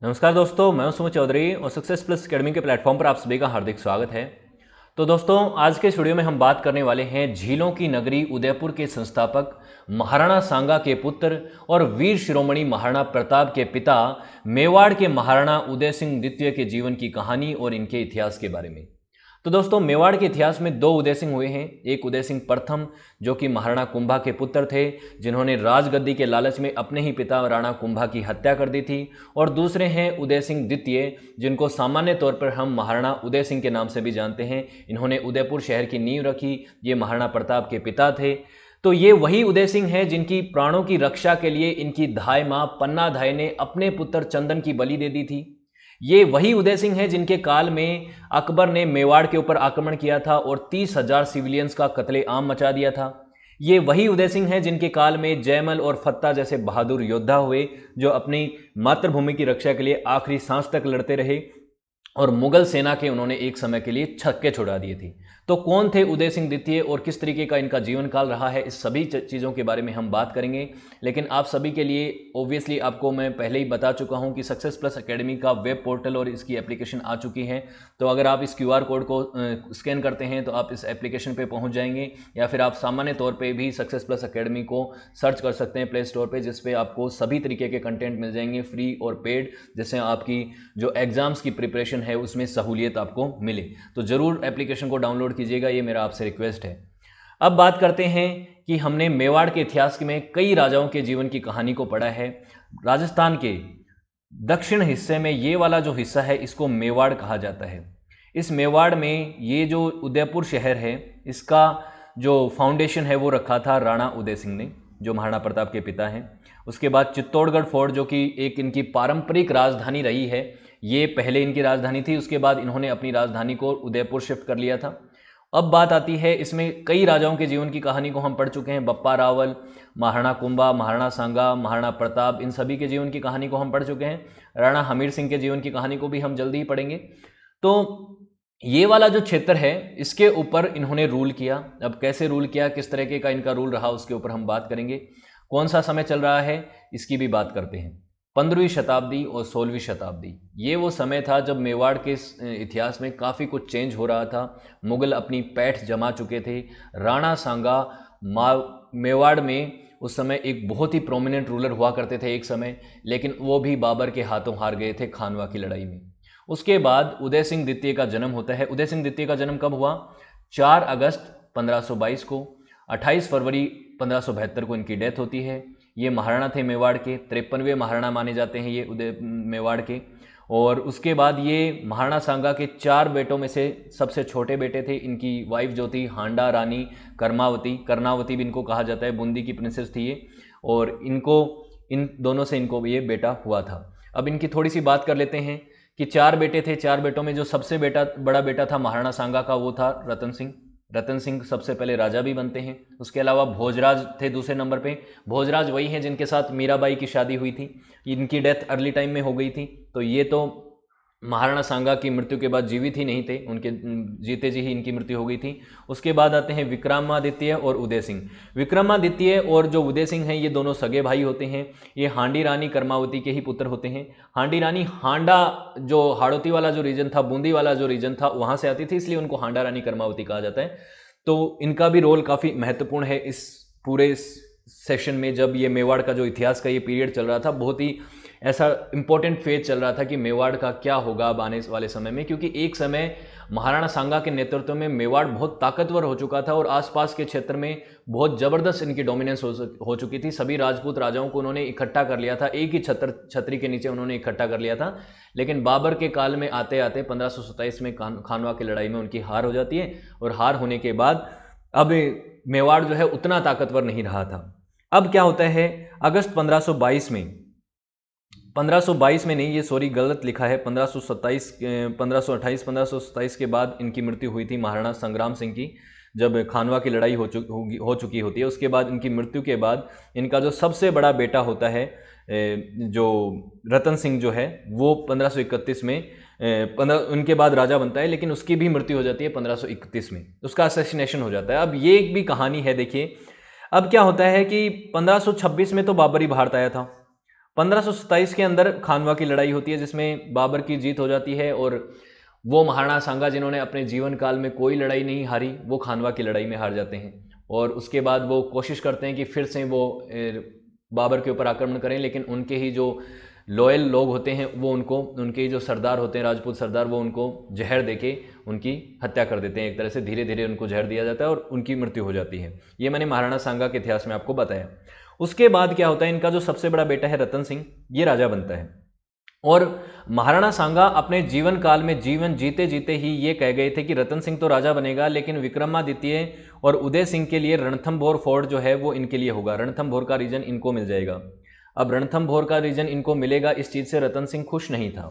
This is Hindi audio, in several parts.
नमस्कार दोस्तों, मैं हूं सुमित चौधरी और सक्सेस प्लस एकेडमी के प्लेटफॉर्म पर आप सभी का हार्दिक स्वागत है। तो दोस्तों, आज के इस वीडियो में हम बात करने वाले हैं झीलों की नगरी उदयपुर के संस्थापक महाराणा सांगा के पुत्र और वीर शिरोमणि महाराणा प्रताप के पिता मेवाड़ के महाराणा उदय सिंह द्वितीय के जीवन की कहानी और इनके इतिहास के बारे में। तो दोस्तों, मेवाड़ के इतिहास में दो उदय सिंह हुए हैं। एक उदय सिंह प्रथम, जो कि महाराणा कुंभा के पुत्र थे, जिन्होंने राजगद्दी के लालच में अपने ही पिता राणा कुंभा की हत्या कर दी थी। और दूसरे हैं उदय सिंह द्वितीय, जिनको सामान्य तौर पर हम महाराणा उदय सिंह के नाम से भी जानते हैं। इन्होंने उदयपुर शहर की नींव रखी। ये महाराणा प्रताप के पिता थे। तो ये वही उदय सिंह हैं जिनकी प्राणों की रक्षा के लिए इनकी धाय मां पन्ना धाय ने अपने पुत्र चंदन की बलि दे दी थी। ये वही उदय सिंह हैं जिनके काल में अकबर ने मेवाड़ के ऊपर आक्रमण किया था और 30,000 सिविलियंस का कत्लेआम मचा दिया था। ये वही उदय सिंह हैं जिनके काल में जयमल और फत्ता जैसे बहादुर योद्धा हुए, जो अपनी मातृभूमि की रक्षा के लिए आखिरी सांस तक लड़ते रहे और मुगल सेना के उन्होंने एक समय के लिए छक्के छुड़ा दिए थे। तो कौन थे उदय सिंह द्वितीय और किस तरीके का इनका जीवन काल रहा है, इस सभी चीज़ों के बारे में हम बात करेंगे। लेकिन आप सभी के लिए ऑब्वियसली आपको मैं पहले ही बता चुका हूं कि सक्सेस प्लस एकेडमी का वेब पोर्टल और इसकी एप्लीकेशन आ चुकी है। तो अगर आप इस QR कोड को स्कैन करते हैं तो आप इस एप्लीकेशन पे पहुंच जाएंगे, या फिर आप सामान्य तौर पे भी सक्सेस प्लस एकेडमी को सर्च कर सकते हैं प्ले स्टोर पे, जिस पे आपको सभी तरीके के कंटेंट मिल जाएंगे, फ्री और पेड, जिससे आपकी जो एग्जाम्स की प्रिपरेशन है उसमें सहूलियत आपको मिले। तो ज़रूर एप्लीकेशन को डाउनलोड कीजिएगा, ये मेरा आपसे रिक्वेस्ट है। अब बात करते हैं कि हमने मेवाड़ के इतिहास में कई राजाओं के जीवन की कहानी को पढ़ा है। राजस्थान के दक्षिण हिस्से में ये वाला जो हिस्सा है इसको मेवाड़ कहा जाता है। इस मेवाड़ में ये जो उदयपुर शहर है, इसका जो फाउंडेशन है वो रखा था राणा उदय सिंह ने, जो महाराणा प्रताप के पिता हैं। उसके बाद चित्तौड़गढ़ फोर्ट, जो कि एक इनकी पारंपरिक राजधानी रही है, ये पहले इनकी राजधानी थी। उसके बाद इन्होंने अपनी राजधानी को उदयपुर शिफ्ट कर लिया था। अब बात आती है, इसमें कई राजाओं के जीवन की कहानी को हम पढ़ चुके हैं। बप्पा रावल, महाराणा कुंभा, महाराणा सांगा, महाराणा प्रताप, इन सभी के जीवन की कहानी को हम पढ़ चुके हैं। राणा हमीर सिंह के जीवन की कहानी को भी हम जल्दी ही पढ़ेंगे। तो ये वाला जो क्षेत्र है, इसके ऊपर इन्होंने रूल किया। अब कैसे रूल किया, किस तरीके का इनका रूल रहा, उसके ऊपर हम बात करेंगे। कौन सा समय चल रहा है, इसकी भी बात करते हैं। 15वीं शताब्दी और 16वीं शताब्दी, ये वो समय था जब मेवाड़ के इतिहास में काफ़ी कुछ चेंज हो रहा था। मुगल अपनी पैठ जमा चुके थे। राणा सांगा मेवाड़ में उस समय एक बहुत ही प्रोमिनेंट रूलर हुआ करते थे एक समय, लेकिन वो भी बाबर के हाथों हार गए थे खानवा की लड़ाई में। उसके बाद उदय सिंह द्वितीय का जन्म होता है। उदय सिंह द्वितीय का जन्म कब हुआ? 4 अगस्त 1522 को। 28 फरवरी 1572 को इनकी डेथ होती है। ये महाराणा थे मेवाड़ के, 53वें महाराणा माने जाते हैं ये उदय मेवाड़ के। और उसके बाद ये महाराणा सांगा के 4 बेटों में से सबसे छोटे बेटे थे। इनकी वाइफ जो थी हांडा रानी कर्णावती भी इनको कहा जाता है, बूंदी की प्रिंसेस थी ये। और इन दोनों से इनको ये बेटा हुआ था। अब इनकी थोड़ी सी बात कर लेते हैं कि 4 बेटे थे। 4 बेटों में जो सबसे बड़ा बेटा था महाराणा सांगा का, वो था रतन सिंह सबसे पहले राजा भी बनते हैं। उसके अलावा भोजराज थे दूसरे नंबर पे। भोजराज वही हैं जिनके साथ मीराबाई की शादी हुई थी। इनकी डेथ अर्ली टाइम में हो गई थी। तो ये तो महाराणा सांगा की मृत्यु के बाद जीवित ही नहीं थे, उनके जीते जी ही इनकी मृत्यु हो गई थी। उसके बाद आते हैं विक्रमादित्य और उदय सिंह। विक्रमादित्य और जो उदय सिंह हैं, ये दोनों सगे भाई होते हैं। ये हांडी रानी कर्मावती के ही पुत्र होते हैं। हांडी रानी हांडा, जो हाड़ौती वाला जो रीजन था, बूंदी वाला जो रीजन था, वहां से आती थी, इसलिए उनको हांडा रानी कर्मावती कहा जाता है। तो इनका भी रोल काफ़ी महत्वपूर्ण है इस पूरे सेशन में। जब ये मेवाड़ का जो इतिहास का ये पीरियड चल रहा था, बहुत ही ऐसा इंपॉर्टेंट फेज चल रहा था कि मेवाड़ का क्या होगा अब आने वाले समय में, क्योंकि एक समय महाराणा सांगा के नेतृत्व में मेवाड़ बहुत ताकतवर हो चुका था और आसपास के क्षेत्र में बहुत ज़बरदस्त इनकी डोमिनेंस हो चुकी थी। सभी राजपूत राजाओं को उन्होंने इकट्ठा कर लिया था, एक ही छतरी के नीचे उन्होंने इकट्ठा कर लिया था। लेकिन बाबर के काल में आते आते 1527 में खानवा की लड़ाई में उनकी हार हो जाती है, और हार होने के बाद अब मेवाड़ जो है उतना ताकतवर नहीं रहा था। अब क्या होता है, अगस्त 1522 में नहीं, ये सॉरी गलत लिखा है, 1527 के बाद इनकी मृत्यु हुई थी महाराणा संग्राम सिंह की, जब खानवा की लड़ाई हो चुकी होती है। उसके बाद इनकी मृत्यु के बाद इनका जो सबसे बड़ा बेटा होता है, जो रतन सिंह जो है, वो 1531 में उनके बाद राजा बनता है, लेकिन उसकी भी मृत्यु हो जाती है 1531 में, उसका असैसिनेशन हो जाता है। अब ये एक भी कहानी है। देखिए अब क्या होता है कि 1526 में तो बाबरी भारत आया था। 1527 के अंदर खानवा की लड़ाई होती है जिसमें बाबर की जीत हो जाती है और वो महाराणा सांगा जिन्होंने अपने जीवन काल में कोई लड़ाई नहीं हारी, वो खानवा की लड़ाई में हार जाते हैं। और उसके बाद वो कोशिश करते हैं कि फिर से वो बाबर के ऊपर आक्रमण करें, लेकिन उनके ही जो लॉयल लोग होते हैं वो उनको, उनके जो सरदार होते हैं राजपूत सरदार, वो उनको जहर देके उनकी हत्या कर देते हैं। एक तरह से धीरे धीरे उनको जहर दिया जाता है और उनकी मृत्यु हो जाती है। ये मैंने महाराणा सांगा के इतिहास में आपको बताया। उसके बाद क्या होता है, इनका जो सबसे बड़ा बेटा है रतन सिंह, ये राजा बनता है। और महाराणा सांगा अपने जीवन काल में जीवन जीते जीते ही ये कह गए थे कि रतन सिंह तो राजा बनेगा, लेकिन विक्रमादित्य और उदय सिंह के लिए रणथंभौर फोर्ट जो है वो इनके लिए होगा। रणथंभौर का रीजन इनको मिल जाएगा। अब रणथंभौर का रीजन इनको मिलेगा, इस चीज से रतन सिंह खुश नहीं था।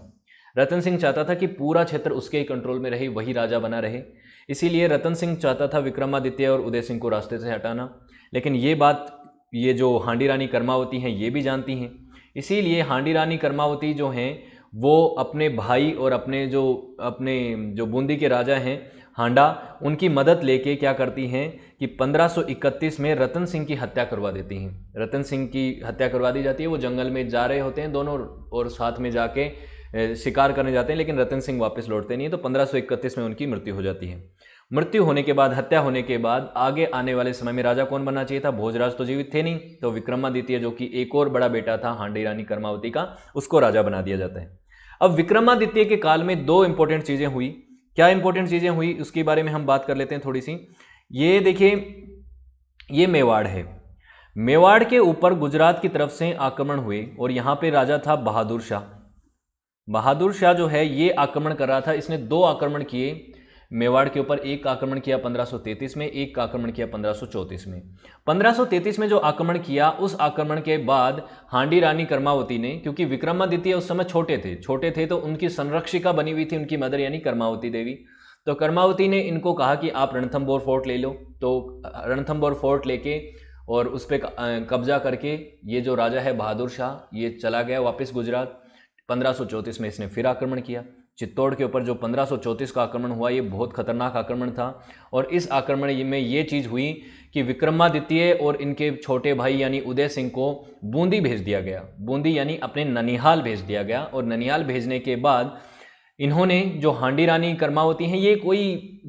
रतन सिंह चाहता था कि पूरा क्षेत्र उसके कंट्रोल में रहे, वही राजा बना रहे। इसीलिए रतन सिंह चाहता था विक्रमादित्य और उदय सिंह को रास्ते से हटाना। लेकिन ये बात ये जो हांडी रानी कर्मावती हैं ये भी जानती हैं। इसीलिए हांडी रानी कर्मावती जो हैं वो अपने भाई और अपने जो बूंदी के राजा हैं हांडा, उनकी मदद लेके क्या करती हैं कि 1531 में रतन सिंह की हत्या करवा देती हैं। रतन सिंह की हत्या करवा दी जाती है। वो जंगल में जा रहे होते हैं दोनों और साथ में जाके शिकार करने जाते हैं, लेकिन रतन सिंह वापस लौटते नहीं है। तो 1531 में उनकी मृत्यु हो जाती है। मृत्यु होने के बाद, हत्या होने के बाद आगे आने वाले समय में राजा कौन बनना चाहिए था? भोजराज तो जीवित थे नहीं, तो विक्रमादित्य जो कि एक और बड़ा बेटा था हांडी रानी कर्मावती का, उसको राजा बना दिया जाता है। अब विक्रमादित्य के काल में दो इंपॉर्टेंट चीजें हुई। क्या इंपॉर्टेंट चीजें हुई उसके बारे में हम बात कर लेते हैं थोड़ी सी। ये देखिए, ये मेवाड़ है। मेवाड़ के ऊपर गुजरात की तरफ से आक्रमण हुए और यहां पे राजा था बहादुर शाह। बहादुर शाह जो है ये आक्रमण कर रहा था। इसने दो आक्रमण किए मेवाड़ के ऊपर। एक आक्रमण किया 1533 में, एक आक्रमण किया 1534 में। 1533 में जो आक्रमण किया, उस आक्रमण के बाद हांडी रानी कर्मावती ने, क्योंकि विक्रमादित्य उस समय छोटे थे तो उनकी संरक्षिका बनी हुई थी उनकी मदर यानी कर्मावती देवी। तो कर्मावती ने इनको कहा कि आप रणथंभौर फोर्ट ले लो। तो रणथंभौर फोर्ट लेके और उस पर कब्जा करके ये जो राजा है बहादुर शाह, ये चला गया वापस गुजरात। 1534 में इसने फिर आक्रमण किया चित्तौड़ के ऊपर। जो 1534 का आक्रमण हुआ ये बहुत खतरनाक आक्रमण था। और इस आक्रमण में ये चीज़ हुई कि विक्रमादित्य और इनके छोटे भाई यानी उदय सिंह को बूंदी भेज दिया गया। बूंदी यानी अपने ननिहाल भेज दिया गया। और ननिहाल भेजने के बाद इन्होंने, जो हांडी रानी कर्मावती हैं, ये कोई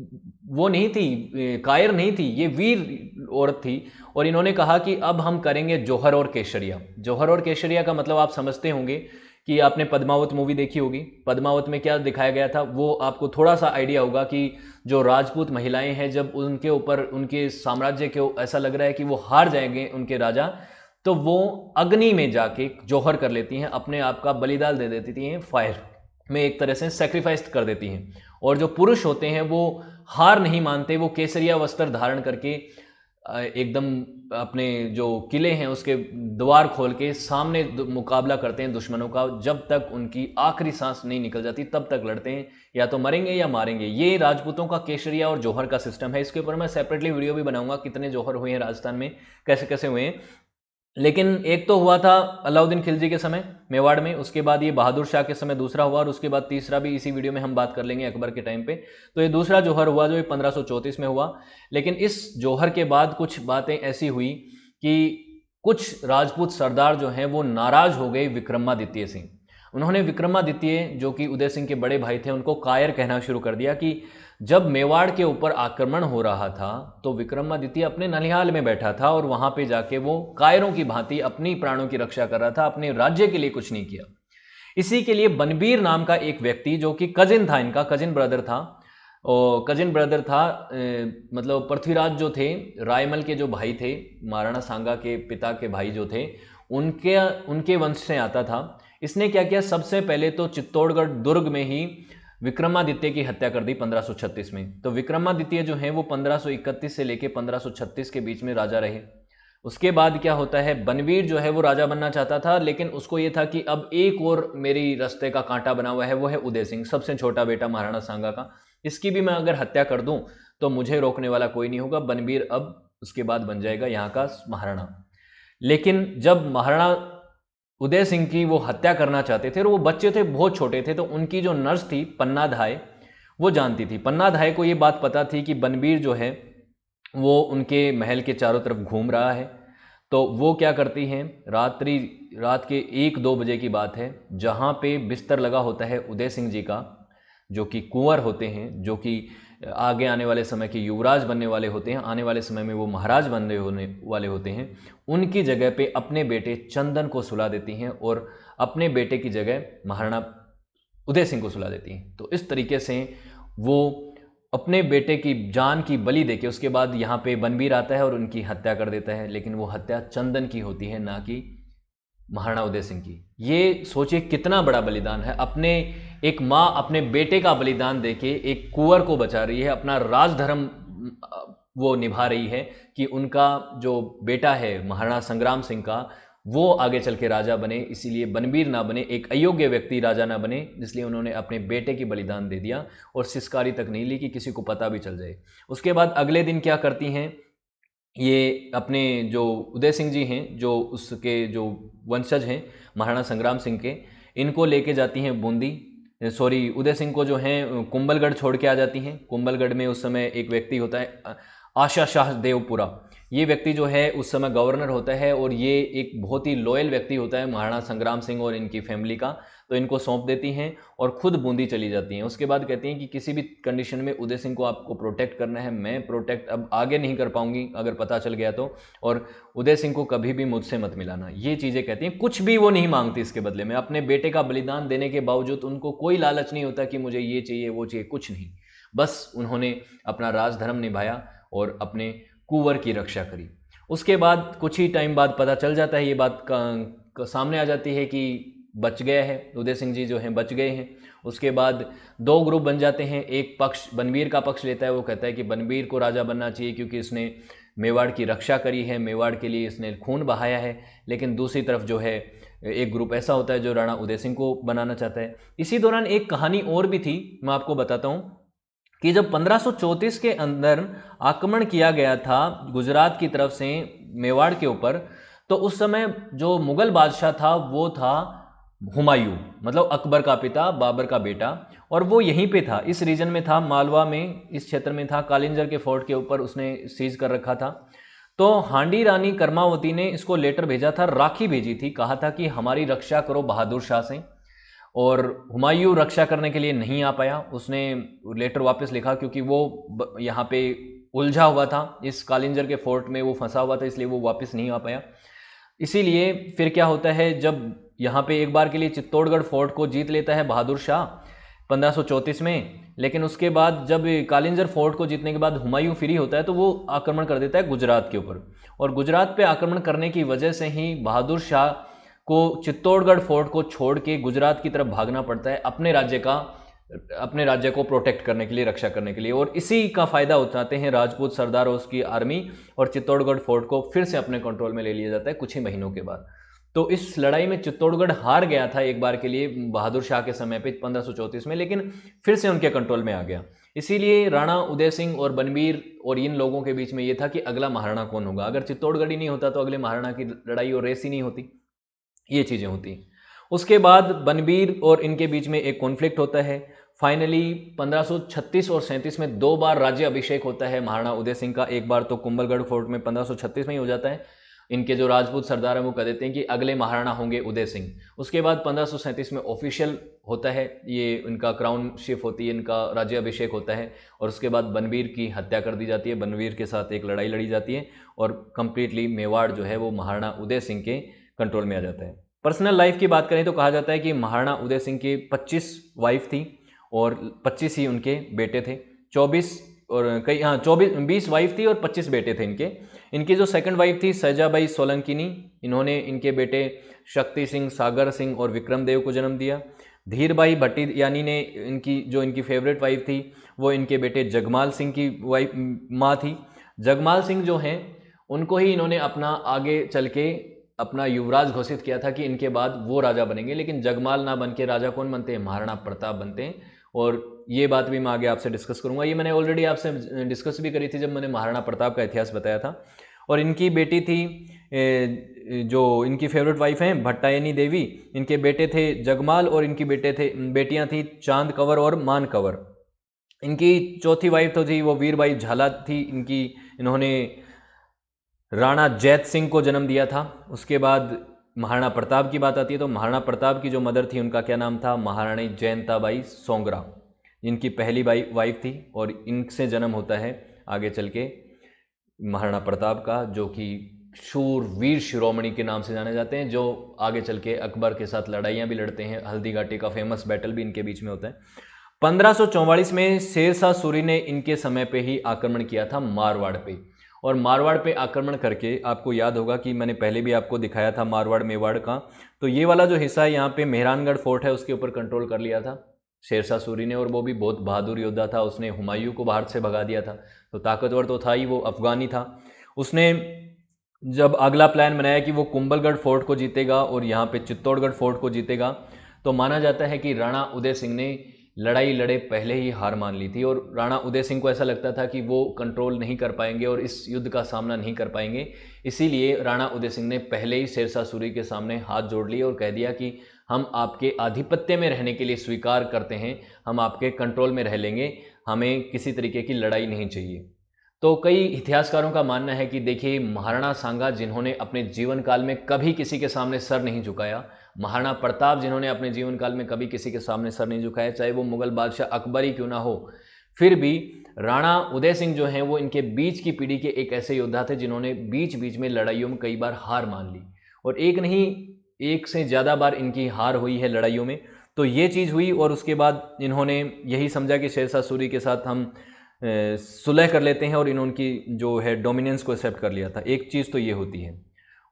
वो नहीं थी, कायर नहीं थी, ये वीर औरत थी। और इन्होंने कहा कि अब हम करेंगे जौहर और केसरिया। जौहर और केसरिया का मतलब आप समझते होंगे कि आपने पद्मावत मूवी देखी होगी। पद्मावत में क्या दिखाया गया था वो आपको थोड़ा सा आइडिया होगा कि जो राजपूत महिलाएं हैं, जब उनके ऊपर, उनके साम्राज्य के ऐसा लग रहा है कि वो हार जाएंगे उनके राजा, तो वो अग्नि में जाके जौहर कर लेती हैं, अपने आप का बलिदान दे देती हैं, फायर में एक तरह से सेक्रीफाइस कर देती हैं। और जो पुरुष होते हैं वो हार नहीं मानते, वो केसरिया वस्त्र धारण करके एकदम अपने जो किले हैं उसके द्वार खोल के सामने मुकाबला करते हैं दुश्मनों का। जब तक उनकी आखिरी सांस नहीं निकल जाती तब तक लड़ते हैं, या तो मरेंगे या मारेंगे। ये राजपूतों का केसरिया और जौहर का सिस्टम है। इसके ऊपर मैं सेपरेटली वीडियो भी बनाऊंगा, कितने जौहर हुए हैं राजस्थान में, कैसे कैसे हुए हैं। लेकिन एक तो हुआ था अलाउद्दीन खिलजी के समय मेवाड़ में, उसके बाद ये बहादुर शाह के समय दूसरा हुआ, और उसके बाद तीसरा भी इसी वीडियो में हम बात कर लेंगे अकबर के टाइम पे। तो ये दूसरा जौहर हुआ जो 1534 में हुआ। लेकिन इस जौहर के बाद कुछ बातें ऐसी हुई कि कुछ राजपूत सरदार जो हैं वो नाराज हो गए विक्रमादित्य से। उन्होंने विक्रमादित्य, जो कि उदय सिंह के बड़े भाई थे, उनको कायर कहना शुरू कर दिया कि जब मेवाड़ के ऊपर आक्रमण हो रहा था तो विक्रमादित्य अपने ननिहाल में बैठा था और वहां पे जाके वो कायरों की भांति अपनी प्राणों की रक्षा कर रहा था, अपने राज्य के लिए कुछ नहीं किया। इसी के लिए बनबीर नाम का एक व्यक्ति, जो कि कजिन था, इनका कजिन ब्रदर था, मतलब पृथ्वीराज जो थे, रायमल के जो भाई थे, महाराणा सांगा के पिता के भाई जो थे, उनके वंश से आता था। इसने क्या किया, सबसे पहले तो चित्तौड़गढ़ दुर्ग में ही विक्रमादित्य की हत्या कर दी 1536 में। तो विक्रमादित्य जो है वो 1531 से लेके 1536 के बीच में राजा रहे। उसके बाद क्या होता है, बनवीर जो है वो राजा बनना चाहता था, लेकिन उसको ये था कि अब एक और मेरी रास्ते का कांटा बना हुआ है, वो है उदय सिंह, सबसे छोटा बेटा महाराणा सांगा का। इसकी भी मैं अगर हत्या कर दूं तो मुझे रोकने वाला कोई नहीं होगा। बनवीर अब उसके बाद बन जाएगा यहाँ का महाराणा। लेकिन जब महाराणा उदय सिंह की वो हत्या करना चाहते थे और वो बच्चे थे, बहुत छोटे थे, तो उनकी जो नर्स थी पन्ना धाय, वो जानती थी। पन्ना धाय को ये बात पता थी कि बनवीर जो है वो उनके महल के चारों तरफ घूम रहा है। तो वो क्या करती हैं, रात के 1-2 बजे की बात है, जहाँ पे बिस्तर लगा होता है उदय सिंह जी का, जो कि कुंवर होते हैं, जो कि आगे आने वाले समय के युवराज बनने वाले होते हैं, आने वाले समय में वो महाराज बनने होने वाले होते हैं, उनकी जगह पे अपने बेटे चंदन को सुला देती हैं और अपने बेटे की जगह महाराणा उदय सिंह को सुला देती हैं। तो इस तरीके से वो अपने बेटे की जान की बलि देके उसके बाद यहाँ पे बनबीर आता है और उनकी हत्या कर देता है, लेकिन वो हत्या चंदन की होती है, ना कि महाराणा उदय सिंह की। ये सोचिए कितना बड़ा बलिदान है, अपने एक माँ अपने बेटे का बलिदान देके एक कुंवर को बचा रही है, अपना राजधर्म वो निभा रही है कि उनका जो बेटा है महाराणा संग्राम सिंह का, वो आगे चल के राजा बने, इसीलिए बनबीर ना बने, एक अयोग्य व्यक्ति राजा ना बने, इसलिए उन्होंने अपने बेटे की बलिदान दे दिया और सिसकारी तक नहीं ली कि किसी को पता भी चल जाए। उसके बाद अगले दिन क्या करती हैं, ये अपने जो उदय सिंह जी हैं, जो उसके जो वंशज हैं महाराणा संग्राम सिंह के, इनको लेके जाती हैं बूंदी, सॉरी उदय सिंह को जो हैं कुंभलगढ़ छोड़ के आ जाती हैं। कुंभलगढ़ में उस समय एक व्यक्ति होता है आशा शाह देवपुरा, ये व्यक्ति जो है उस समय गवर्नर होता है और ये एक बहुत ही लॉयल व्यक्ति होता है महाराणा संग्राम सिंह और इनकी फैमिली का, तो इनको सौंप देती हैं और खुद बूंदी चली जाती हैं। उसके बाद कहती हैं कि किसी भी कंडीशन में उदय सिंह को आपको प्रोटेक्ट करना है, मैं प्रोटेक्ट अब आगे नहीं कर पाऊंगी अगर पता चल गया तो, और उदय सिंह को कभी भी मुझसे मत मिलाना, ये चीज़ें कहती हैं। कुछ भी वो नहीं मांगती इसके बदले में, अपने बेटे का बलिदान देने के बावजूद उनको कोई लालच नहीं होता कि मुझे ये चाहिए वो चाहिए, कुछ नहीं, बस उन्होंने अपना राजधर्म निभाया और अपने कुंवर की रक्षा करी। उसके बाद कुछ ही टाइम बाद पता चल जाता है, ये बात सामने आ जाती है कि बच गया है उदय सिंह जी जो हैं, बच गए हैं। उसके बाद 2 ग्रुप बन जाते हैं, एक पक्ष बनबीर का पक्ष लेता है, वो कहता है कि बनबीर को राजा बनना चाहिए क्योंकि इसने मेवाड़ की रक्षा करी है, मेवाड़ के लिए इसने खून बहाया है। लेकिन दूसरी तरफ जो है एक ग्रुप ऐसा होता है जो राणा उदय सिंह को बनाना चाहता है। इसी दौरान एक कहानी और भी थी, मैं आपको बताता हूँ कि जब 1534 के अंदर आक्रमण किया गया था गुजरात की तरफ से मेवाड़ के ऊपर, तो उस समय जो मुगल बादशाह था वो था हुमायूं, मतलब अकबर का पिता, बाबर का बेटा, और वो यहीं पे था, इस रीजन में था, मालवा में, इस क्षेत्र में था, कालिंजर के फोर्ट के ऊपर उसने सीज कर रखा था। तो हांडी रानी कर्मावती ने इसको लेटर भेजा था, राखी भेजी थी, कहा था कि हमारी रक्षा करो बहादुर शाह से, और हुमायूं रक्षा करने के लिए नहीं आ पाया। उसने लेटर वापस लिखा क्योंकि वो यहाँ पे उलझा हुआ था, इस कालिंजर के फोर्ट में वो फंसा हुआ था, इसलिए वो वापस नहीं आ पाया। इसीलिए फिर क्या होता है, जब यहाँ पे एक बार के लिए चित्तौड़गढ़ फोर्ट को जीत लेता है बहादुर शाह 1534 में, लेकिन उसके बाद जब कालिंजर फोर्ट को जीतने के बाद हुमायूं फ्री होता है तो वो आक्रमण कर देता है गुजरात के ऊपर, और गुजरात पे आक्रमण करने की वजह से ही बहादुर शाह को चित्तौड़गढ़ फोर्ट को छोड़ के गुजरात की तरफ भागना पड़ता है अपने राज्य को प्रोटेक्ट करने के लिए, रक्षा करने के लिए। और इसी का फायदा उठाते हैं राजपूत सरदार और उसकी आर्मी, और चित्तौड़गढ़ फोर्ट को फिर से अपने कंट्रोल में ले लिया जाता है कुछ ही महीनों के बाद। तो इस लड़ाई में चित्तौड़गढ़ हार गया था एक बार के लिए बहादुर शाह के समय पे 1534 में, लेकिन फिर से उनके कंट्रोल में आ गया। इसीलिए राणा उदय सिंह और बनबीर और इन लोगों के बीच में ये था कि अगला महाराणा कौन होगा। अगर चित्तौड़गढ़ ही नहीं होता तो अगले महाराणा की लड़ाई और रेस ही नहीं होती, ये चीज़ें होती। उसके बाद बनबीर और इनके बीच में एक कॉन्फ्लिक्ट होता है। फाइनली 1536 और 37 में 2 बार राज्य अभिषेक होता है महाराणा उदय सिंह का, एक बार तो कुंभलगढ़ फोर्ट में 1536 में ही हो जाता है। इनके जो राजपूत सरदार हैं वो कह देते हैं कि अगले महाराणा होंगे उदय सिंह। उसके बाद 1537 में ऑफिशियल होता है, ये इनका क्राउन शिप होती है, इनका राज्य अभिषेक होता है, और उसके बाद बनबीर की हत्या कर दी जाती है, बनबीर के साथ एक लड़ाई लड़ी जाती है और कंप्लीटली मेवाड़ जो है वो महाराणा उदय सिंह के कंट्रोल में आ जाता है। पर्सनल लाइफ की बात करें तो कहा जाता है कि महाराणा उदय सिंह की 25 वाइफ थी और 25 ही उनके बेटे थे। 20 वाइफ थी और 25 बेटे थे इनके। इनकी जो सेकंड वाइफ थी सैजाबाई सोलंकिनी, इन्होंने इनके बेटे शक्ति सिंह, सागर सिंह और विक्रम देव को जन्म दिया। धीरबाई भट्टी यानी ने इनकी फेवरेट वाइफ थी वो इनके बेटे जगमाल सिंह की वाइफ माँ थी। जगमाल सिंह जो हैं उनको ही इन्होंने अपना आगे चल के अपना युवराज घोषित किया था कि इनके बाद वो राजा बनेंगे, लेकिन जगमाल ना बन के राजा कौन बनते हैं, महाराणा प्रताप बनते हैं। और ये बात भी मैं आगे आपसे डिस्कस करूंगा, ये मैंने ऑलरेडी आपसे डिस्कस भी करी थी जब मैंने महाराणा प्रताप का इतिहास बताया था। और इनकी बेटी थी जो इनकी फेवरेट वाइफ हैं भट्टायनी देवी, इनके बेटे थे जगमाल और इनकी बेटियां थी चांद कंवर और मान कंवर। इनकी चौथी वाइफ तो थी वो वीरबाई झाला थी, इन्होंने राणा जैत सिंह को जन्म दिया था। उसके बाद महाराणा प्रताप की बात आती है तो महाराणा प्रताप की जो मदर थी उनका क्या नाम था, महारानी जयंताबाई सोंगरा, इनकी पहली वाइफ थी और इनसे जन्म होता है आगे चल के महाराणा प्रताप का, जो कि शूर वीर शिरोमणि के नाम से जाने जाते हैं, जो आगे चल के अकबर के साथ लड़ाइयाँ भी लड़ते हैं। हल्दी घाटी का फेमस बैटल भी इनके बीच में होता है। 1544 में शेरशाह सूरी ने इनके समय पे ही आक्रमण किया था मारवाड़ पे, और मारवाड़ पे आक्रमण करके आपको याद होगा कि मैंने पहले भी आपको दिखाया था मारवाड़ मेवाड़ का, तो ये वाला जो हिस्सा है यहाँ पे मेहरानगढ़ फोर्ट है उसके ऊपर कंट्रोल कर लिया था शेरशाह सूरी ने, और वो भी बहुत बहादुर योद्धा था। उसने हुमायूं को बाहर से भगा दिया था, तो ताकतवर तो था ही, वो अफगानी था। उसने जब अगला प्लान बनाया कि वो कुंभलगढ़ फोर्ट को जीतेगा और यहाँ पे चित्तौड़गढ़ फोर्ट को जीतेगा, तो माना जाता है कि राणा उदय सिंह ने लड़ाई लड़े पहले ही हार मान ली थी, और राणा उदय सिंह को ऐसा लगता था कि वो कंट्रोल नहीं कर पाएंगे और इस युद्ध का सामना नहीं कर पाएंगे। इसीलिए राणा उदय सिंह ने पहले ही शेरशाह सूरी के सामने हाथ जोड़ लिए और कह दिया कि हम आपके आधिपत्य में रहने के लिए स्वीकार करते हैं, हम आपके कंट्रोल में रह लेंगे, हमें किसी तरीके की लड़ाई नहीं चाहिए। तो कई इतिहासकारों का मानना है कि देखिए, महाराणा सांगा जिन्होंने अपने जीवन काल में कभी किसी के सामने सर नहीं झुकाया, महाराणा प्रताप जिन्होंने अपने जीवन काल में कभी किसी के सामने सर नहीं झुकाया, चाहे वो मुगल बादशाह अकबर ही क्यों ना हो, फिर भी राणा उदय सिंह जो हैं वो इनके बीच की पीढ़ी के एक ऐसे योद्धा थे जिन्होंने बीच बीच में लड़ाइयों में कई बार हार मान ली, और एक नहीं, एक से ज़्यादा बार इनकी हार हुई है लड़ाइयों में। तो ये चीज़ हुई, और उसके बाद इन्होंने यही समझा कि शेरशाह सूरी के साथ हम सुलह कर लेते हैं, और इन्होंने उनकी जो है डोमिनेंस को एक्सेप्ट कर लिया था। एक चीज़ तो ये होती है,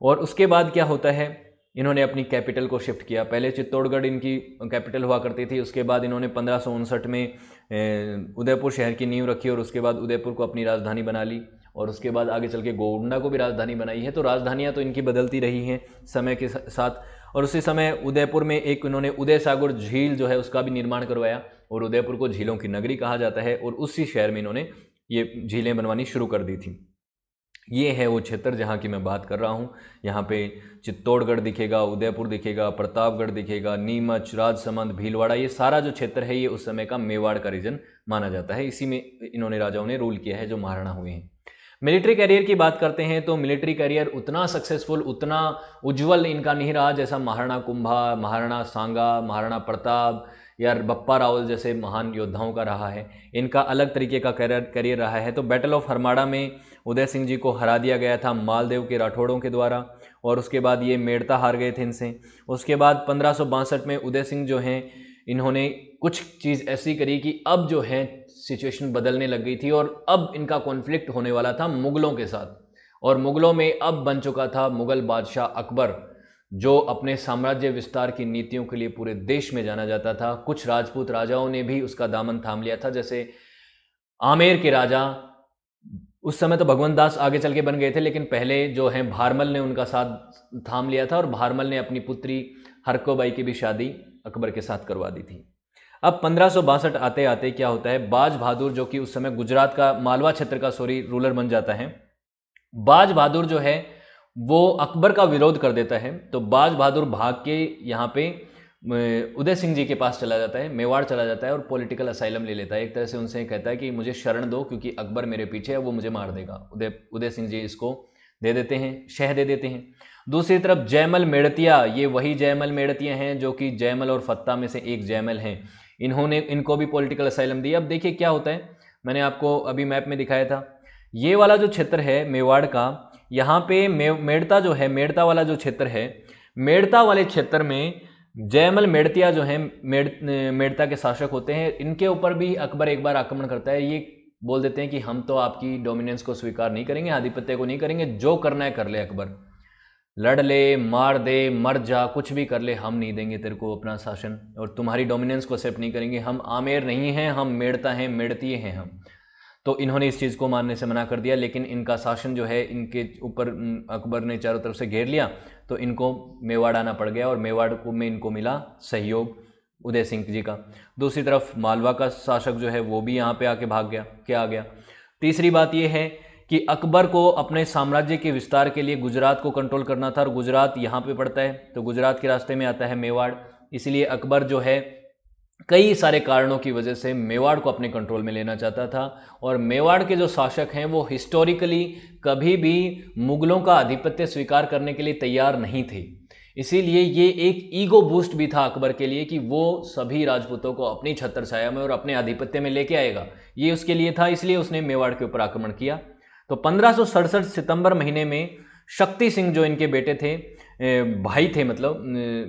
और उसके बाद क्या होता है, इन्होंने अपनी कैपिटल को शिफ्ट किया। पहले चित्तौड़गढ़ इनकी कैपिटल हुआ करती थी, उसके बाद इन्होंने 1559 में उदयपुर शहर की नींव रखी, और उसके बाद उदयपुर को अपनी राजधानी बना ली, और उसके बाद आगे चल के गोंडा को भी राजधानी बनाई है। तो राजधानियाँ तो इनकी बदलती रही हैं समय के साथ, और उसी समय उदयपुर में एक इन्होंने उदय सागर झील जो है उसका भी निर्माण करवाया, और उदयपुर को झीलों की नगरी कहा जाता है, और उसी शहर में इन्होंने ये झीलें बनवानी शुरू कर दी थी। ये है वो क्षेत्र जहाँ की मैं बात कर रहा हूँ। यहाँ पे चित्तौड़गढ़ दिखेगा, उदयपुर दिखेगा, प्रतापगढ़ दिखेगा, नीमच, राजसमंद, भीलवाड़ा, ये सारा जो क्षेत्र है ये उस समय का मेवाड़ का रीजन माना जाता है। इसी में इन्होंने राजाओं ने रूल किया है जो महाराणा हुए हैं। मिलिट्री करियर की बात करते हैं तो मिलिट्री करियर उतना सक्सेसफुल, उतना उज्जवल इनका नहीं रहा जैसा महाराणा कुंभा, महाराणा सांगा, महाराणा प्रताप या बप्पा रावल जैसे महान योद्धाओं का रहा है। इनका अलग तरीके का करियर रहा है। तो बैटल ऑफ हरमाड़ा में उदय सिंह जी को हरा दिया गया था मालदेव के राठौड़ों के द्वारा, और उसके बाद ये मेड़ता हार गए थे इनसे। उसके बाद 1562 में उदय सिंह जो हैं इन्होंने कुछ चीज़ ऐसी करी कि अब जो है सिचुएशन बदलने लग गई थी, और अब इनका कॉन्फ्लिक्ट होने वाला था मुगलों के साथ, और मुगलों में अब बन चुका था मुगल बादशाह अकबर, जो अपने साम्राज्य विस्तार की नीतियों के लिए पूरे देश में जाना जाता था। कुछ राजपूत राजाओं ने भी उसका दामन थाम लिया था, जैसे आमेर के राजा, उस समय तो भगवंत दास आगे चल के बन गए थे, लेकिन पहले जो है भारमल ने उनका साथ थाम लिया था, और भारमल ने अपनी पुत्री हरकोबाई की भी शादी अकबर के साथ करवा दी थी। अब 1562 आते आते क्या होता है, बाज बहादुर जो कि उस समय गुजरात का मालवा क्षेत्र का रूलर बन जाता है। बाज बहादुर जो है वो अकबर का विरोध कर देता है, तो बाज बहादुर भाग के यहाँ पे उदय सिंह जी के पास चला जाता है, मेवाड़ चला जाता है, और पॉलिटिकल असाइलम ले लेता है। एक तरह से उनसे कहता है कि मुझे शरण दो क्योंकि अकबर मेरे पीछे है, वो मुझे मार देगा। उदय सिंह जी इसको दे देते हैं, शह दे देते हैं। दूसरी तरफ जयमल मेड़तिया, ये वही जयमल मेड़तिया हैं जो कि जयमल और फत्ता में से एक जयमल हैं, इनको भी पॉलिटिकल असाइलम दिया। अब देखिए क्या होता है, मैंने आपको अभी मैप में दिखाया था, ये वाला जो क्षेत्र है मेवाड़ का, यहाँ पे मेड़ता जो है, मेड़ता वाला जो क्षेत्र है, मेड़ता वाले क्षेत्र में जयमल मेड़तिया जो है मेड़ता के शासक होते हैं। इनके ऊपर भी अकबर एक बार आक्रमण करता है। ये बोल देते हैं कि हम तो आपकी डोमिनेंस को स्वीकार नहीं करेंगे, आधिपत्य को नहीं करेंगे, जो करना है कर ले अकबर, लड़ ले, मार दे, मर जा, कुछ भी कर ले, हम नहीं देंगे तेरे को अपना शासन, और तुम्हारी डोमिनेंस को एक्सेप्ट नहीं करेंगे। हम आमेर नहीं हैं, हम मेड़ता हैं, मेड़तिए हैं हम। तो इन्होंने इस चीज़ को मानने से मना कर दिया, लेकिन इनका शासन जो है इनके ऊपर अकबर ने चारों तरफ से घेर लिया, तो इनको मेवाड़ आना पड़ गया, और मेवाड़ में इनको मिला सहयोग उदय सिंह जी का। दूसरी तरफ मालवा का शासक जो है वो भी यहाँ पे आके भाग गया, क्या आ गया। तीसरी बात ये है कि अकबर को अपने साम्राज्य के विस्तार के लिए गुजरात को कंट्रोल करना था, और गुजरात यहाँ पे पड़ता है, तो गुजरात के रास्ते में आता है मेवाड़, इसलिए अकबर जो है कई सारे कारणों की वजह से मेवाड़ को अपने कंट्रोल में लेना चाहता था। और मेवाड़ के जो शासक हैं वो हिस्टोरिकली कभी भी मुगलों का आधिपत्य स्वीकार करने के लिए तैयार नहीं थे। इसीलिए ये एक ईगो बूस्ट भी था अकबर के लिए कि वो सभी राजपूतों को अपनी छत्रछाया में और अपने आधिपत्य में लेके आएगा, ये उसके लिए था। इसलिए उसने मेवाड़ के ऊपर आक्रमण किया। तो 1567 सितंबर महीने में शक्ति सिंह जो इनके बेटे थे, भाई थे, मतलब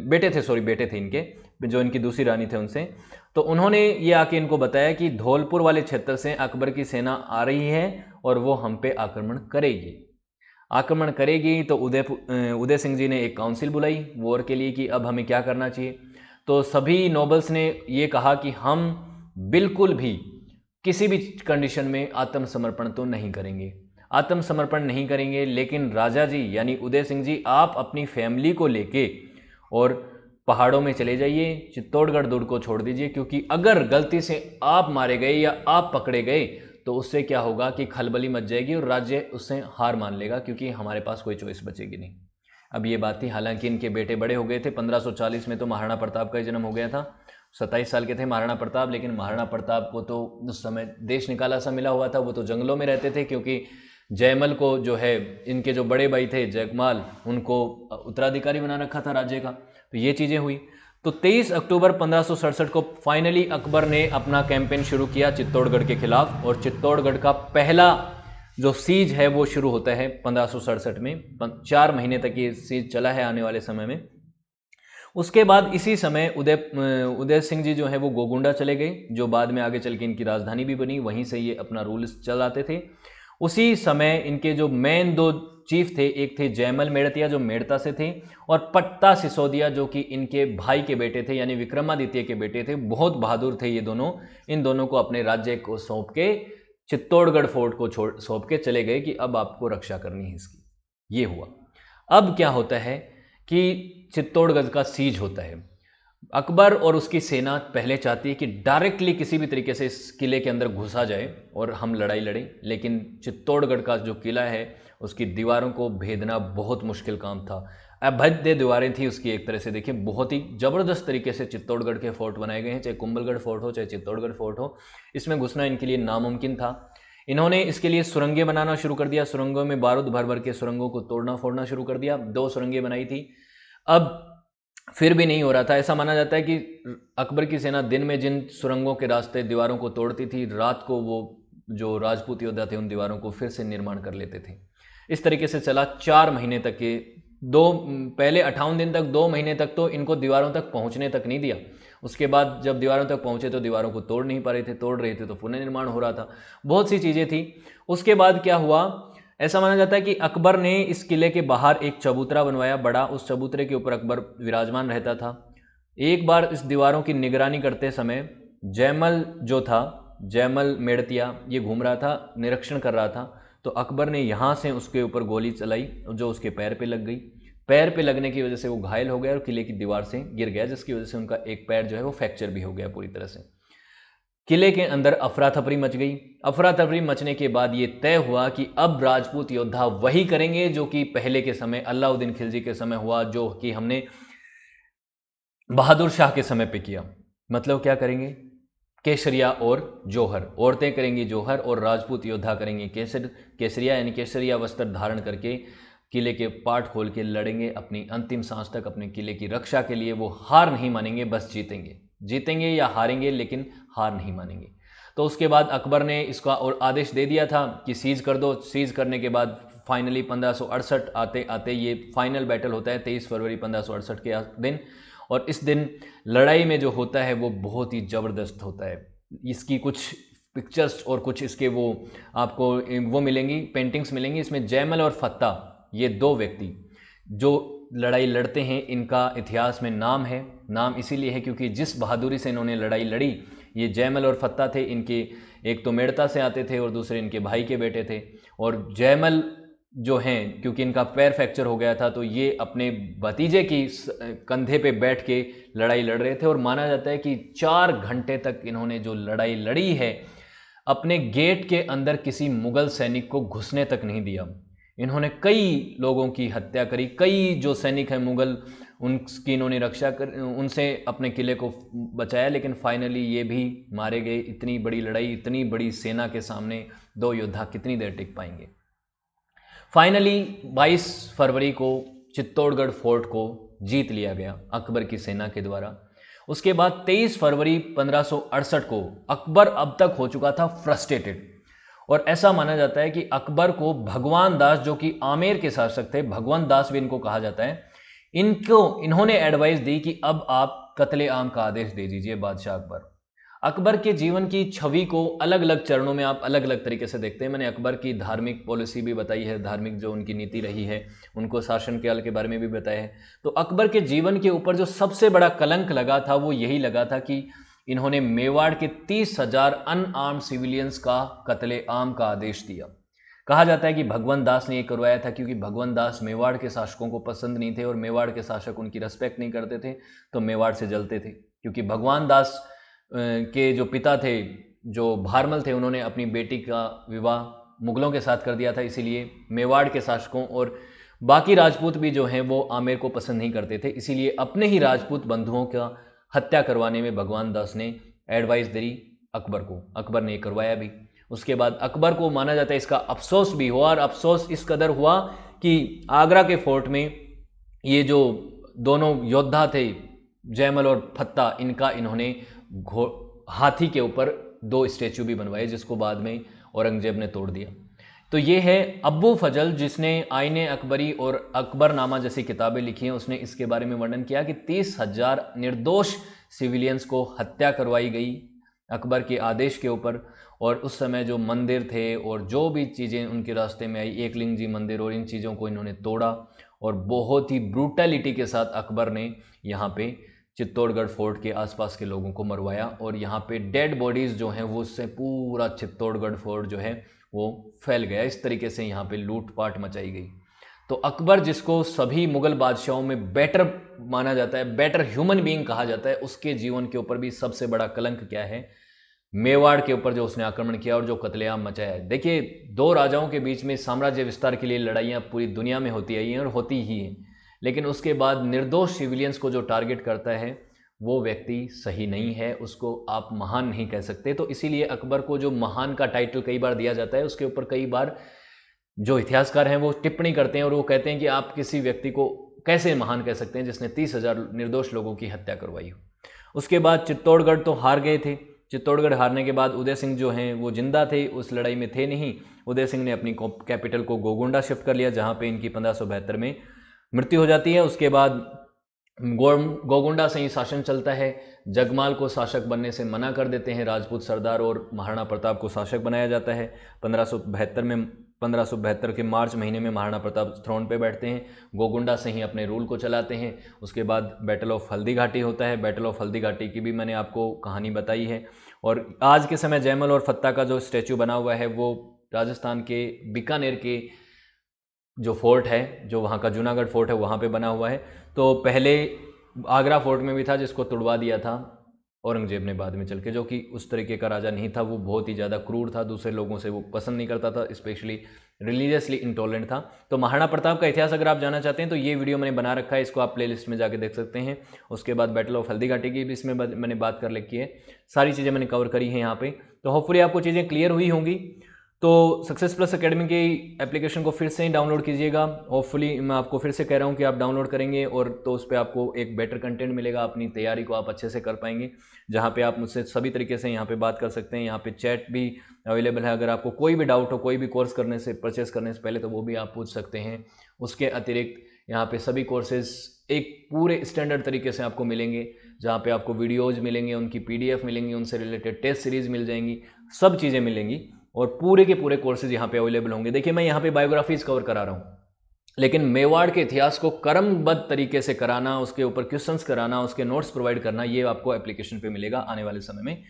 बेटे थे, सॉरी बेटे थे इनके, जो इनकी दूसरी रानी थे उनसे, तो उन्होंने ये आके इनको बताया कि धौलपुर वाले क्षेत्र से अकबर की सेना आ रही है और वो हम पे आक्रमण करेगी। तो उदय सिंह जी ने एक काउंसिल बुलाई वॉर के लिए कि अब हमें क्या करना चाहिए। तो सभी नोबल्स ने ये कहा कि हम बिल्कुल भी किसी भी कंडीशन में आत्मसमर्पण तो नहीं करेंगे, लेकिन राजा जी यानी उदय सिंह जी, आप अपनी फैमिली को लेके और पहाड़ों में चले जाइए, चित्तौड़गढ़ दुर्ग को छोड़ दीजिए, क्योंकि अगर गलती से आप मारे गए या आप पकड़े गए तो उससे क्या होगा कि खलबली मच जाएगी और राज्य उससे हार मान लेगा, क्योंकि हमारे पास कोई चॉइस बचेगी नहीं। अब ये बात थी, हालांकि इनके बेटे बड़े हो गए थे। 1540 में तो महाराणा प्रताप का जन्म हो गया था, 27 साल के थे महाराणा प्रताप। लेकिन महाराणा प्रताप को तो उस समय देश निकाला सा मिला हुआ था, वो तो जंगलों में रहते थे, क्योंकि जयमल को जो है इनके जो बड़े भाई थे जयकमाल, उनको उत्तराधिकारी बना रखा था राज्य का। तो ये चीज़ें हुई। तो 23 अक्टूबर 1567 को फाइनली अकबर ने अपना कैंपेन शुरू किया चित्तौड़गढ़ के खिलाफ, और चित्तौड़गढ़ का पहला जो सीज है वो शुरू होता है 1567 में। 4 महीने तक ये सीज चला है आने वाले समय में। उसके बाद इसी समय उदय सिंह जी जो है वो गोगुंडा चले गए, जो बाद में आगे चल के इनकी राजधानी भी बनी, वहीं से ये अपना रूल चलाते थे। उसी समय इनके जो मेन 2 चीफ थे, एक थे जयमल मेड़तिया जो मेड़ता से थे, और पट्टा सिसोदिया जो कि इनके भाई के बेटे थे, यानी विक्रमादित्य के बेटे थे। बहुत बहादुर थे ये दोनों। इन दोनों को अपने राज्य को सौंप के चित्तौड़गढ़ फोर्ट को सौंप के चले गए कि अब आपको रक्षा करनी है इसकी। ये हुआ। अब क्या होता है कि चित्तौड़गढ़ का सीज होता है। अकबर और उसकी सेना पहले चाहती है कि डायरेक्टली किसी भी तरीके से इस किले के अंदर घुसा जाए और हम लड़ाई लड़ें, लेकिन चित्तौड़गढ़ का जो किला है उसकी दीवारों को भेदना बहुत मुश्किल काम था। अभेद्य दीवारें थी उसकी, एक तरह से देखिए बहुत ही ज़बरदस्त तरीके से चित्तौड़गढ़ के फोर्ट बनाए गए हैं, चाहे कुंभलगढ़ फोर्ट हो चाहे चित्तौड़गढ़ फोर्ट हो, इसमें घुसना इनके लिए नामुमकिन था। इन्होंने इसके लिए सुरंगें बनाना शुरू कर दिया, सुरंगों में बारूद भर भर के सुरंगों को तोड़ना फोड़ना शुरू कर दिया। 2 सुरंगें बनाई थी। अब फिर भी नहीं हो रहा था। ऐसा माना जाता है कि अकबर की सेना दिन में जिन सुरंगों के रास्ते दीवारों को तोड़ती थी, रात को वो जो राजपूत योद्धा थे उन दीवारों को फिर से निर्माण कर लेते थे। इस तरीके से चला 4 महीने तक के पहले 58 दिन तक, 2 महीने तक तो इनको दीवारों तक पहुंचने तक नहीं दिया। उसके बाद जब दीवारों तक पहुंचे तो दीवारों को तोड़ नहीं पा रहे थे, तोड़ रहे थे तो पुनर्निर्माण हो रहा था, बहुत सी चीज़ें थी। उसके बाद क्या हुआ, ऐसा माना जाता है कि अकबर ने इस किले के बाहर एक चबूतरा बनवाया बड़ा, उस चबूतरे के ऊपर अकबर विराजमान रहता था। एक बार इस दीवारों की निगरानी करते समय जयमल जो था, जयमल मेड़तिया, ये घूम रहा था, निरीक्षण कर रहा था, तो अकबर ने यहाँ से उसके ऊपर गोली चलाई जो उसके पैर पे लग गई। पैर पे लगने की वजह से वो घायल हो गया और किले की दीवार से गिर गया, जिसकी वजह से उनका एक पैर जो है वो फ्रैक्चर भी हो गया पूरी तरह से। किले के अंदर अफरा तफरी मच गई। अफरा तफरी मचने के बाद ये तय हुआ कि अब राजपूत योद्धा वही करेंगे जो कि पहले के समय अलाउद्दीन खिलजी के समय हुआ, जो कि हमने बहादुर शाह के समय पे किया। मतलब क्या करेंगे, केसरिया और जौहर, औरतें करेंगी जौहर और राजपूत योद्धा करेंगे केसरिया, यानी केसरिया वस्त्र धारण करके किले के पाट खोल के लड़ेंगे अपनी अंतिम सांस तक अपने किले की रक्षा के लिए। वो हार नहीं मानेंगे, बस जीतेंगे या हारेंगे, लेकिन हार नहीं मानेंगे। तो उसके बाद अकबर ने इसका और आदेश दे दिया था कि सीज कर दो। सीज करने के बाद फाइनली 1568 आते आते ये फाइनल बैटल होता है 23 फरवरी 1568 के दिन। और इस दिन लड़ाई में जो होता है वो बहुत ही ज़बरदस्त होता है। इसकी कुछ पिक्चर्स और कुछ इसके वो आपको वो मिलेंगी, पेंटिंग्स मिलेंगी। इसमें जयमल और फत्ता, ये 2 व्यक्ति जो लड़ाई लड़ते हैं, इनका इतिहास में नाम है। नाम इसीलिए है क्योंकि जिस बहादुरी से इन्होंने लड़ाई लड़ी, ये जयमल और फत्ता थे। इनके एक तो मेड़ता से आते थे और दूसरे इनके भाई के बेटे थे। और जयमल जो हैं, क्योंकि इनका पैर फ्रैक्चर हो गया था, तो ये अपने भतीजे की कंधे पे बैठ के लड़ाई लड़ रहे थे। और माना जाता है कि 4 घंटे तक इन्होंने जो लड़ाई लड़ी है, अपने गेट के अंदर किसी मुगल सैनिक को घुसने तक नहीं दिया। इन्होंने कई लोगों की हत्या करी। कई जो सैनिक हैं मुगल, उनकी इन्होंने रक्षा कर उनसे अपने किले को बचाया, लेकिन फाइनली ये भी मारे गए। इतनी बड़ी लड़ाई, इतनी बड़ी सेना के सामने दो योद्धा कितनी देर टिक पाएंगे। फाइनली 22 फरवरी को चित्तौड़गढ़ फोर्ट को जीत लिया गया अकबर की सेना के द्वारा। उसके बाद 23 फरवरी 1568 को अकबर अब तक हो चुका था फ्रस्ट्रेटेड, और ऐसा माना जाता है कि अकबर को भगवान दास, जो कि आमेर के शासक थे, भगवान दास भी इनको कहा जाता है, इन्होंने एडवाइस दी कि अब आप कत्ले आम का आदेश दे दीजिए बादशाह अकबर। अकबर के जीवन की छवि को अलग अलग चरणों में आप अलग अलग तरीके से देखते हैं। मैंने अकबर की धार्मिक पॉलिसी भी बताई है, धार्मिक जो उनकी नीति रही है, उनको शासन काल के बारे में भी बताया है। तो अकबर के जीवन के ऊपर जो सबसे बड़ा कलंक लगा था वो यही लगा था कि इन्होंने मेवाड़ के 30,000 अनआर्म्ड सिविलियंस का कत्ले आम का आदेश दिया। कहा जाता है कि भगवान दास ने ये करवाया था, क्योंकि भगवान दास मेवाड़ के शासकों को पसंद नहीं थे और मेवाड़ के शासक उनकी रिस्पेक्ट नहीं करते थे, तो मेवाड़ से जलते थे। क्योंकि भगवान दास के जो पिता थे, जो भारमल थे, उन्होंने अपनी बेटी का विवाह मुगलों के साथ कर दिया था, इसीलिए मेवाड़ के शासकों और बाकी राजपूत भी जो हैं वो आमेर को पसंद नहीं करते थे। इसीलिए अपने ही राजपूत बंधुओं का हत्या करवाने में भगवान दास ने एडवाइस दी अकबर को। अकबर ने करवाया भी। उसके बाद अकबर को माना जाता है इसका अफसोस भी हुआ, और अफसोस इस कदर हुआ कि आगरा के फोर्ट में ये जो दोनों योद्धा थे, जयमल और फत्ता, इनका इन्होंने हाथी के ऊपर 2 स्टैचू भी बनवाए, जिसको बाद में औरंगजेब ने तोड़ दिया। तो ये है अब्बू फजल, जिसने आईने अकबरी और अकबरनामा जैसी किताबें लिखी हैं। उसने इसके बारे में वर्णन किया कि 30,000 निर्दोष सिविलियंस को हत्या करवाई गई अकबर के आदेश के ऊपर, और उस समय जो मंदिर थे और जो भी चीज़ें उनके रास्ते में आई, एकलिंग जी मंदिर और इन चीज़ों को इन्होंने तोड़ा, और बहुत ही ब्रूटैलिटी के साथ अकबर ने यहाँ पे चित्तौड़गढ़ फोर्ट के आसपास के लोगों को मरवाया। और यहाँ पे डेड बॉडीज़ जो हैं वो उससे पूरा चित्तौड़गढ़ फोर्ट जो है वो फैल गया। इस तरीके से यहाँ पे लूटपाट मचाई गई। तो अकबर, जिसको सभी मुगल बादशाहों में बेटर माना जाता है, बेटर ह्यूमन बीइंग कहा जाता है, उसके जीवन के ऊपर भी सबसे बड़ा कलंक क्या है? मेवाड़ के ऊपर जो उसने आक्रमण किया और जो कत्लेआम मचाया है। देखिए, 2 राजाओं के बीच में साम्राज्य विस्तार के लिए लड़ाइयाँ पूरी दुनिया में होती आई हैं और होती ही हैं, लेकिन उसके बाद निर्दोष सिविलियंस को जो टारगेट करता है वो व्यक्ति सही नहीं है, उसको आप महान नहीं कह सकते। तो इसीलिए अकबर को जो महान का टाइटल कई बार दिया जाता है, उसके ऊपर कई बार जो इतिहासकार हैं वो टिप्पणी करते हैं और वो कहते हैं कि आप किसी व्यक्ति को कैसे महान कह सकते हैं जिसने 30,000 निर्दोष लोगों की हत्या करवाई हो। उसके बाद चित्तौड़गढ़ तो हार गए थे। चित्तौड़गढ़ हारने के बाद उदय सिंह जो हैं वो जिंदा थे, उस लड़ाई में थे नहीं। उदय सिंह ने अपनी कैपिटल को गोगुंडा शिफ्ट कर लिया, जहाँ पे इनकी 1572 में मृत्यु हो जाती है। उसके बाद गोगुंडा से ही शासन चलता है। जगमाल को शासक बनने से मना कर देते हैं राजपूत सरदार, और महाराणा प्रताप को शासक बनाया जाता है। 1572 के मार्च महीने में महाराणा प्रताप थ्रोन पे बैठते हैं, गोगुंडा से ही अपने रूल को चलाते हैं। उसके बाद बैटल ऑफ हल्दी घाटी होता है। बैटल ऑफ हल्दी घाटी की भी मैंने आपको कहानी बताई है। और आज के समय जयमल और फत्ता का जो स्टैचू बना हुआ है वो राजस्थान के बीकानेर के जो फोर्ट है, जो वहाँ का जूनागढ़ फोर्ट है, वहाँ पे बना हुआ है। तो पहले आगरा फोर्ट में भी था, जिसको तुड़वा दिया था औरंगजेब ने बाद में चल के, जो कि उस तरीके का राजा नहीं था। वो बहुत ही ज़्यादा क्रूर था, दूसरे लोगों से वो पसंद नहीं करता था, स्पेशली रिलीजियसली इंटॉलरेंट था। तो महाराणा प्रताप का इतिहास अगर आप जानना चाहते हैं तो ये वीडियो मैंने बना रखा है, इसको आप प्लेलिस्ट में जाके देख सकते हैं। उसके बाद बैटल ऑफ हल्दी घाटी की भी इसमें मैंने बात कर रखी है। सारी चीज़ें मैंने कवर करी हैं यहाँ पे। तो होपफुली आपको चीज़ें क्लियर हुई होंगी। तो सक्सेस प्लस एकेडमी की एप्लीकेशन को फिर से ही डाउनलोड कीजिएगा। होपफुली मैं आपको फिर से कह रहा हूँ कि आप डाउनलोड करेंगे और तो उस पर आपको एक बेटर कंटेंट मिलेगा, अपनी तैयारी को आप अच्छे से कर पाएंगे, जहाँ पे आप मुझसे सभी तरीके से यहाँ पे बात कर सकते हैं। यहाँ पे चैट भी अवेलेबल है, अगर आपको कोई भी डाउट हो कोई भी कोर्स करने से परचेस करने से पहले तो वो भी आप पूछ सकते हैं। उसके अतिरिक्त यहाँ पे सभी कोर्सेज एक पूरे स्टैंडर्ड तरीके से आपको मिलेंगे, जहाँ पे आपको वीडियोज़ मिलेंगे, उनकी PDF मिलेंगी, उनसे रिलेटेड टेस्ट सीरीज़ मिल जाएंगी, सब चीज़ें मिलेंगी और पूरे के पूरे कोर्सेज यहाँ पे अवेलेबल होंगे। देखिए, मैं यहाँ पे बायोग्राफीज कवर करा रहा हूँ, लेकिन मेवाड़ के इतिहास को क्रमबद्ध तरीके से कराना, उसके ऊपर क्वेश्चंस कराना, उसके नोट्स प्रोवाइड करना, ये आपको एप्लीकेशन पे मिलेगा आने वाले समय में।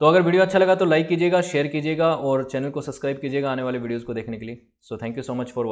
तो अगर वीडियो अच्छा लगा तो लाइक कीजिएगा, शेयर कीजिएगा और चैनल को सब्सक्राइब कीजिएगा आने वाले वीडियोज़ को देखने के लिए। So thank you so much for